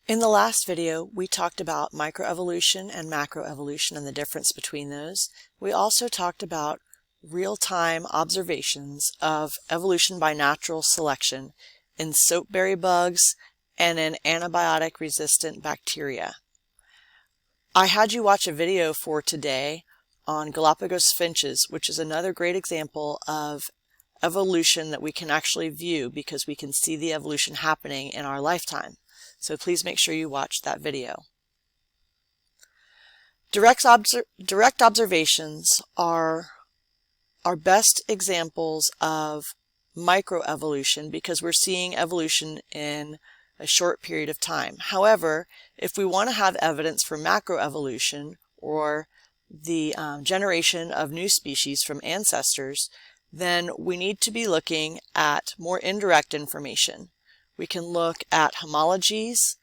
In the last video, we talked about microevolution and macroevolution and the difference between those. We also talked about real-time observations of evolution by natural selection in soapberry bugs and in antibiotic-resistant bacteria. I had you watch a video for today on Galapagos finches, which is another great example of evolution that we can actually view because we can see the evolution happening in our lifetime. So please make sure you watch that video. Direct observations are our best examples of microevolution because we're seeing evolution in a short period of time. However, if we want to have evidence for macroevolution or the generation of new species from ancestors, then we need to be looking at more indirect information. We can look at homologies,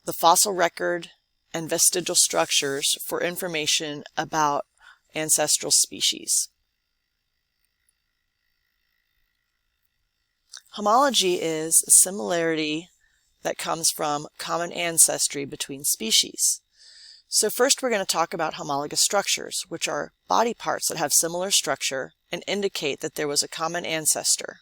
the fossil record, and vestigial structures for information about ancestral species. Homology is a similarity that comes from common ancestry between species. So first we're going to talk about homologous structures, which are body parts that have similar structure and indicate that there was a common ancestor.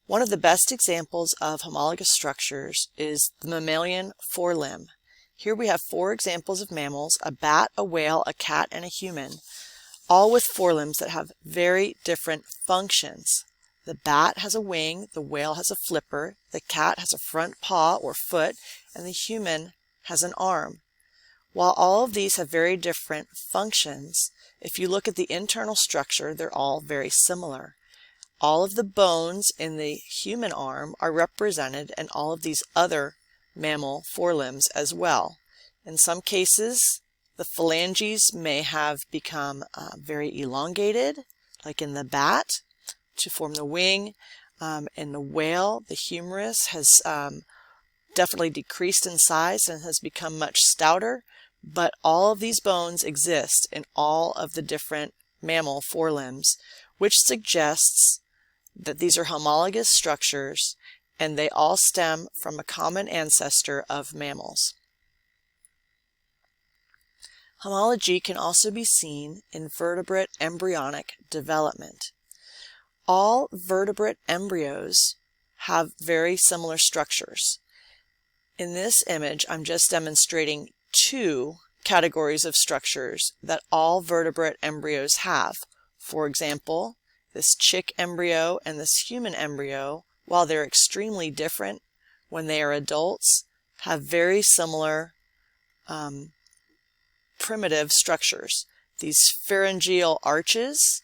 One of the best examples of homologous structures is the mammalian forelimb. Here we have 4 examples of mammals: a bat, a whale, a cat, and a human, all with forelimbs that have very different functions. The bat has a wing, the whale has a flipper, the cat has a front paw or foot, and the human has an arm. While all of these have very different functions, if you look at the internal structure, they're all very similar. All of the bones in the human arm are represented in all of these other mammal forelimbs as well. In some cases, the phalanges may have become very elongated, like in the bat, to form the wing. In the whale, the humerus has definitely decreased in size and has become much stouter, but all of these bones exist in all of the different mammal forelimbs, which suggests that these are homologous structures and they all stem from a common ancestor of mammals. Homology can also be seen in vertebrate embryonic development. All vertebrate embryos have very similar structures. In this image, I'm just demonstrating 2 categories of structures that all vertebrate embryos have. For example, this chick embryo and this human embryo, while they're extremely different when they are adults, have very similar primitive structures. These pharyngeal arches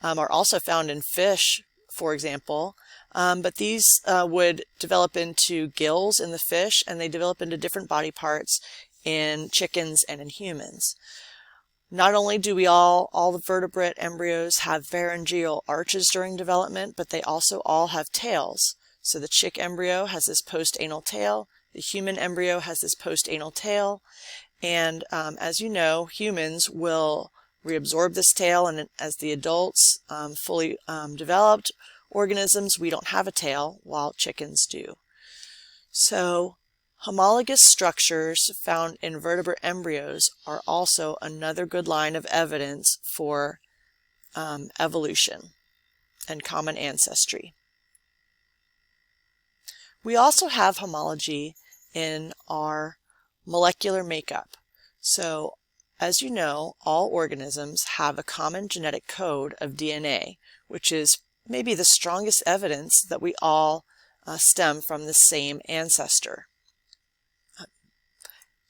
are also found in fish, for example, but these would develop into gills in the fish, and they develop into different body parts in chickens and in humans. Not only do all the vertebrate embryos have pharyngeal arches during development, but they also all have tails. So the chick embryo has this post-anal tail, the human embryo has this post-anal tail, and as you know, humans will reabsorb this tail, and as the adults, fully developed organisms, we don't have a tail, while chickens do. So homologous structures found in vertebrate embryos are also another good line of evidence for evolution and common ancestry. We also have homology in our molecular makeup. So, as you know, all organisms have a common genetic code of DNA, which is maybe the strongest evidence that we all stem from the same ancestor.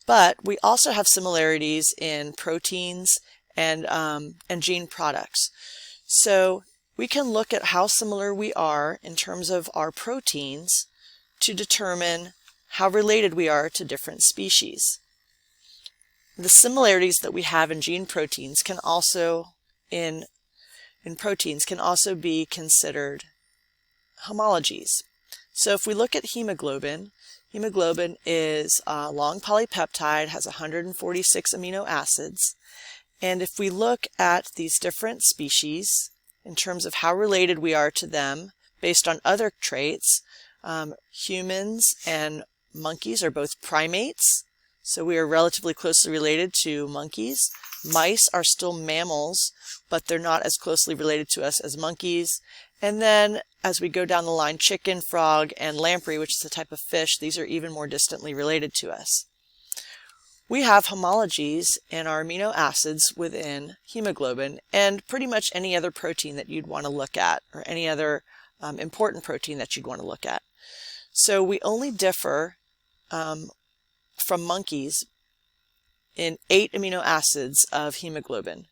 But we also have similarities in proteins and gene products. So we can look at how similar we are in terms of our proteins to determine how related we are to different species. The similarities that we have in gene proteins can also, in proteins, can also be considered homologies. So if we look at hemoglobin, hemoglobin is a long polypeptide, has 146 amino acids, and if we look at these different species in terms of how related we are to them based on other traits, humans and monkeys are both primates, so we are relatively closely related to monkeys. Mice are still mammals, but they're not as closely related to us as monkeys. And then as we go down the line, chicken, frog, and lamprey, which is a type of fish, these are even more distantly related to us. We have homologies in our amino acids within hemoglobin and pretty much any other protein that you'd want to look at, or any other important protein that you'd want to look at. So we only differ from monkeys in 8 amino acids of hemoglobin.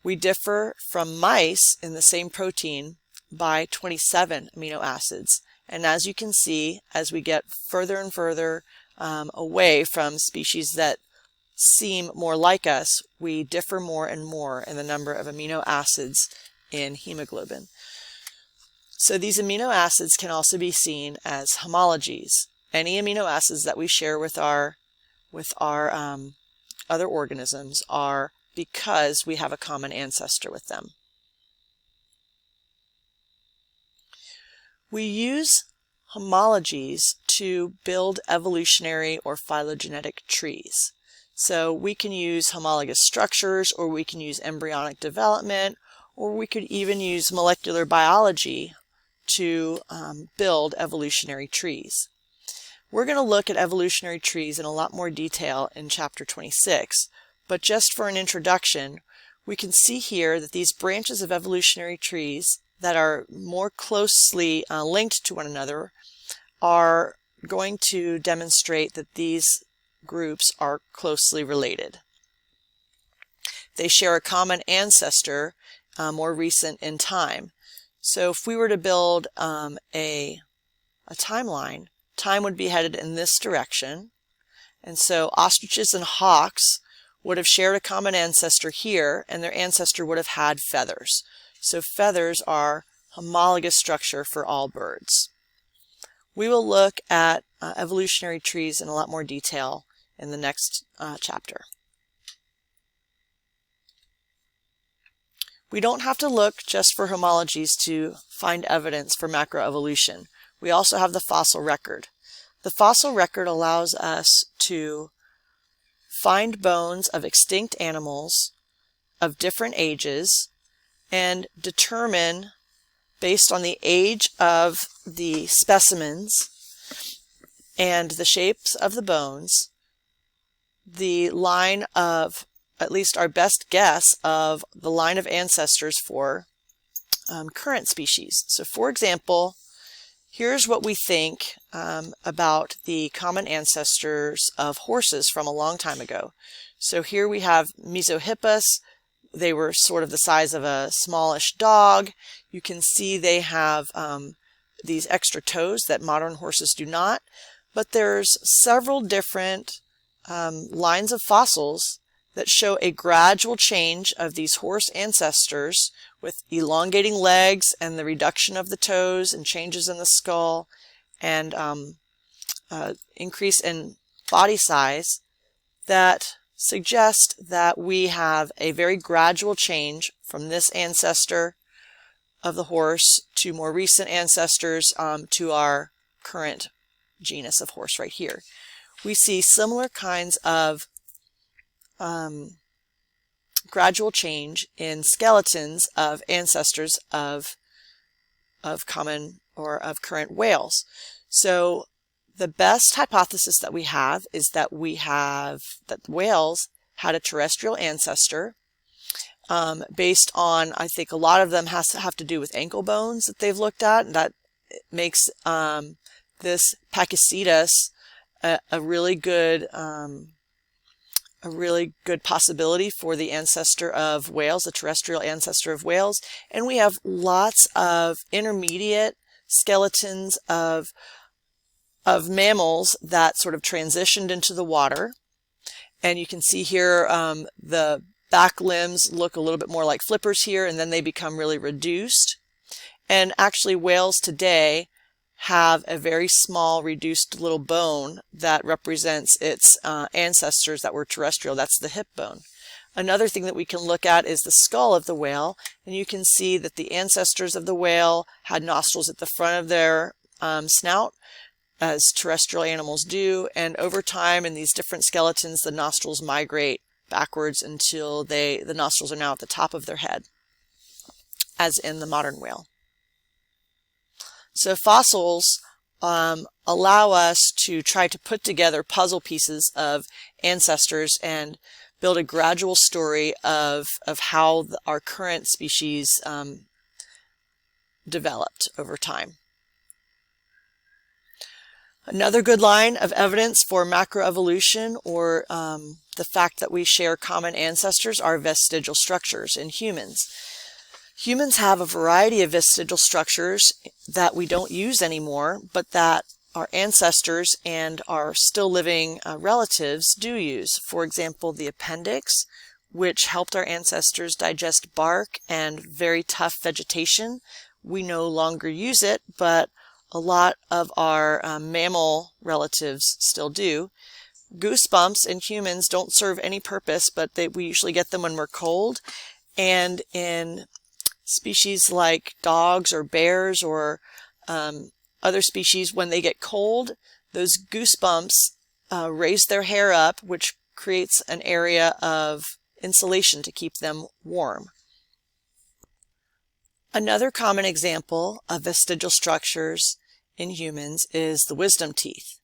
We differ from mice in the same protein by 27 amino acids. And as you can see, as we get further and further away from species that seem more like us, we differ more and more in the number of amino acids in hemoglobin. So these amino acids can also be seen as homologies. Any amino acids that we share with our other organisms are because we have a common ancestor with them. We use homologies to build evolutionary or phylogenetic trees. So we can use homologous structures, or we can use embryonic development, or we could even use molecular biology to build evolutionary trees. We're going to look at evolutionary trees in a lot more detail in chapter 26, but just for an introduction, we can see here that these branches of evolutionary trees that are more closely linked to one another are going to demonstrate that these groups are closely related. They share a common ancestor, more recent in time. So if we were to build a timeline, time would be headed in this direction. And so ostriches and hawks would have shared a common ancestor here, and their ancestor would have had feathers. So feathers are homologous structure for all birds. We will look at evolutionary trees in a lot more detail in the next chapter. We don't have to look just for homologies to find evidence for macroevolution. We also have the fossil record. The fossil record allows us to find bones of extinct animals of different ages and determine, based on the age of the specimens and the shapes of the bones, the line of, at least our best guess of the line of ancestors for current species. So for example, here's what we think about the common ancestors of horses from a long time ago. So here we have Mesohippus. They were sort of the size of a smallish dog. You can see they have these extra toes that modern horses do not. But there's several different lines of fossils that show a gradual change of these horse ancestors with elongating legs and the reduction of the toes and changes in the skull and increase in body size that suggest that we have a very gradual change from this ancestor of the horse to more recent ancestors to our current genus of horse right here. We see similar kinds of gradual change in skeletons of ancestors of common or of current whales. So the best hypothesis that we have is that whales had a terrestrial ancestor based on, I think a lot of them have to do with ankle bones that they've looked at, and that makes this Pachycetus a really good possibility for the ancestor of whales, the terrestrial ancestor of whales. And we have lots of intermediate skeletons of mammals that sort of transitioned into the water. And you can see here the back limbs look a little bit more like flippers here, and then they become really reduced. And actually whales today have a very small reduced little bone that represents its ancestors that were terrestrial. That's the hip bone. Another thing that we can look at is the skull of the whale, and you can see that the ancestors of the whale had nostrils at the front of their snout, as terrestrial animals do, and over time in these different skeletons, the nostrils migrate backwards until the nostrils are now at the top of their head, as in the modern whale. So fossils allow us to try to put together puzzle pieces of ancestors and build a gradual story of how our current species developed over time. Another good line of evidence for macroevolution, or the fact that we share common ancestors, are vestigial structures in humans. Humans have a variety of vestigial structures that we don't use anymore, but that our ancestors and our still living relatives do use. For example, the appendix, which helped our ancestors digest bark and very tough vegetation. We no longer use it, but a lot of our mammal relatives still do. Goosebumps in humans don't serve any purpose, but we usually get them when we're cold. And in species like dogs or bears or other species, when they get cold, those goosebumps raise their hair up, which creates an area of insulation to keep them warm. Another common example of vestigial structures in humans is the wisdom teeth.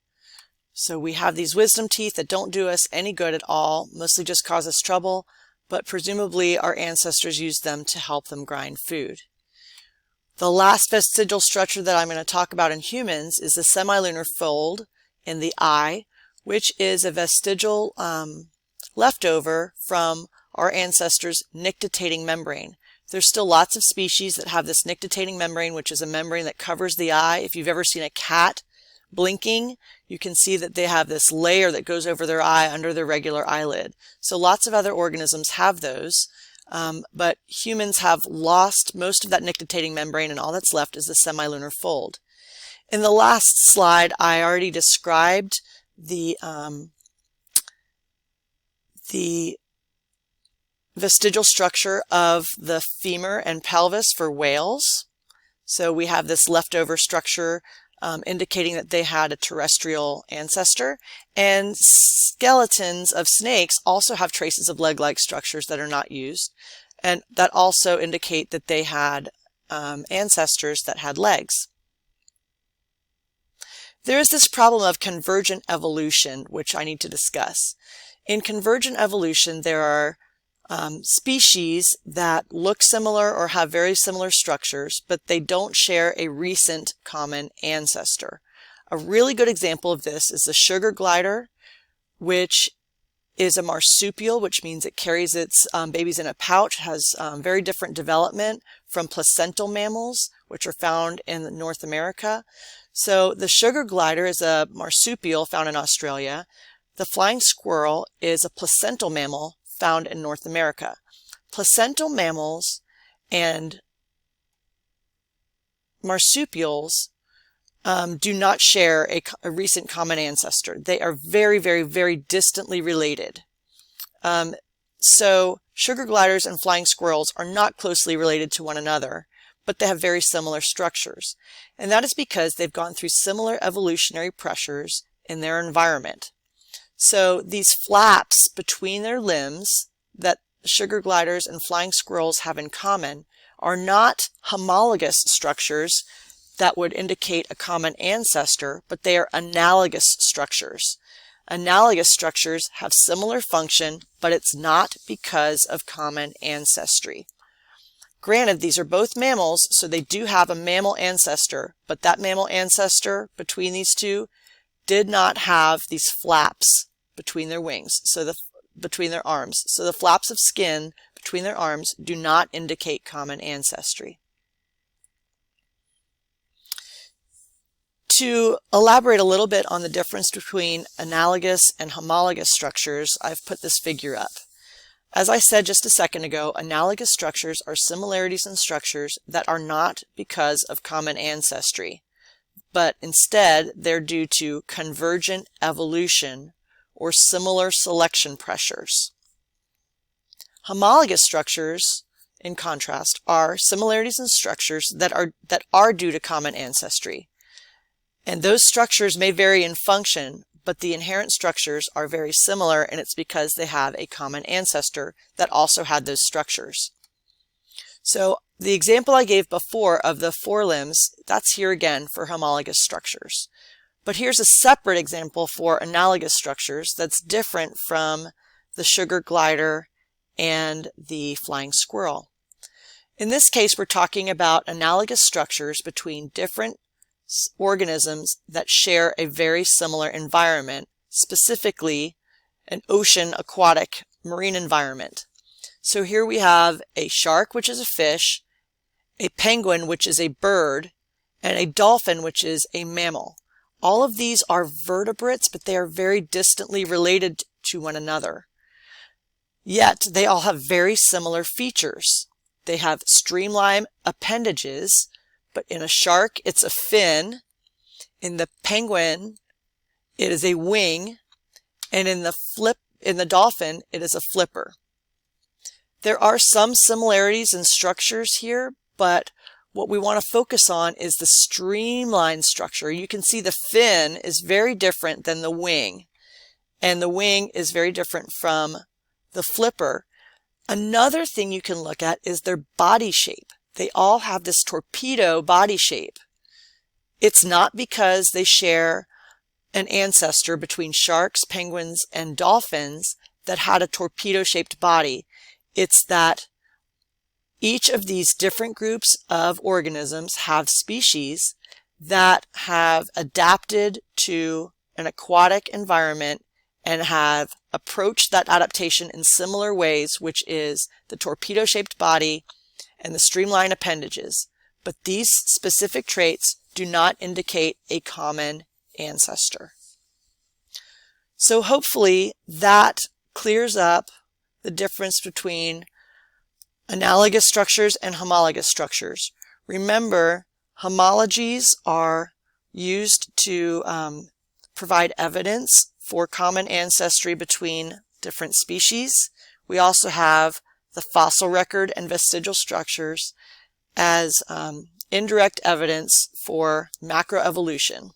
So we have these wisdom teeth that don't do us any good at all, mostly just cause us trouble, but presumably our ancestors used them to help them grind food. The last vestigial structure that I'm going to talk about in humans is the semilunar fold in the eye, which is a vestigial leftover from our ancestors' nictitating membrane. There's still lots of species that have this nictitating membrane, which is a membrane that covers the eye. If you've ever seen a cat blinking, you can see that they have this layer that goes over their eye under their regular eyelid. So lots of other organisms have those, but humans have lost most of that nictitating membrane, and all that's left is the semilunar fold. In the last slide, I already described the vestigial structure of the femur and pelvis for whales. So we have this leftover structure indicating that they had a terrestrial ancestor. And skeletons of snakes also have traces of leg-like structures that are not used, and that also indicate that they had ancestors that had legs. There is this problem of convergent evolution, which I need to discuss. In convergent evolution, there are species that look similar or have very similar structures, but they don't share a recent common ancestor. A really good example of this is the sugar glider, which is a marsupial, which means it carries its babies in a pouch, has very different development from placental mammals, which are found in North America. So the sugar glider is a marsupial found in Australia. The flying squirrel is a placental mammal found in North America. Placental mammals and marsupials do not share a recent common ancestor. They are very, very, very distantly related. So sugar gliders and flying squirrels are not closely related to one another, but they have very similar structures. And that is because they've gone through similar evolutionary pressures in their environment. So these flaps between their limbs that sugar gliders and flying squirrels have in common are not homologous structures that would indicate a common ancestor, but they are analogous structures. Analogous structures have similar function, but it's not because of common ancestry. Granted, these are both mammals, so they do have a mammal ancestor, but that mammal ancestor between these two did not have these flaps between their wings, between their arms. So the flaps of skin between their arms do not indicate common ancestry. To elaborate a little bit on the difference between analogous and homologous structures, I've put this figure up. As I said just a second ago, analogous structures are similarities in structures that are not because of common ancestry, but instead they're due to convergent evolution or similar selection pressures. Homologous structures, in contrast, are similarities in structures that are due to common ancestry. And those structures may vary in function, but the inherent structures are very similar, and it's because they have a common ancestor that also had those structures. So the example I gave before of the forelimbs, that's here again for homologous structures. But here's a separate example for analogous structures that's different from the sugar glider and the flying squirrel. In this case, we're talking about analogous structures between different organisms that share a very similar environment, specifically an ocean, aquatic, marine environment. So here we have a shark, which is a fish, a penguin, which is a bird, and a dolphin, which is a mammal. All of these are vertebrates, but they are very distantly related to one another. Yet they all have very similar features. They have streamline appendages, but in a shark, it's a fin. In the penguin, it is a wing. And in the dolphin, it is a flipper. There are some similarities in structures here, but what we want to focus on is the streamlined structure. You can see the fin is very different than the wing, and the wing is very different from the flipper. Another thing you can look at is their body shape. They all have this torpedo body shape. It's not because they share an ancestor between sharks, penguins, and dolphins that had a torpedo-shaped body. It's that each of these different groups of organisms have species that have adapted to an aquatic environment and have approached that adaptation in similar ways, which is the torpedo-shaped body and the streamlined appendages. But these specific traits do not indicate a common ancestor. So hopefully that clears up the difference between analogous structures and homologous structures. Remember, homologies are used to provide evidence for common ancestry between different species. We also have the fossil record and vestigial structures as indirect evidence for macroevolution.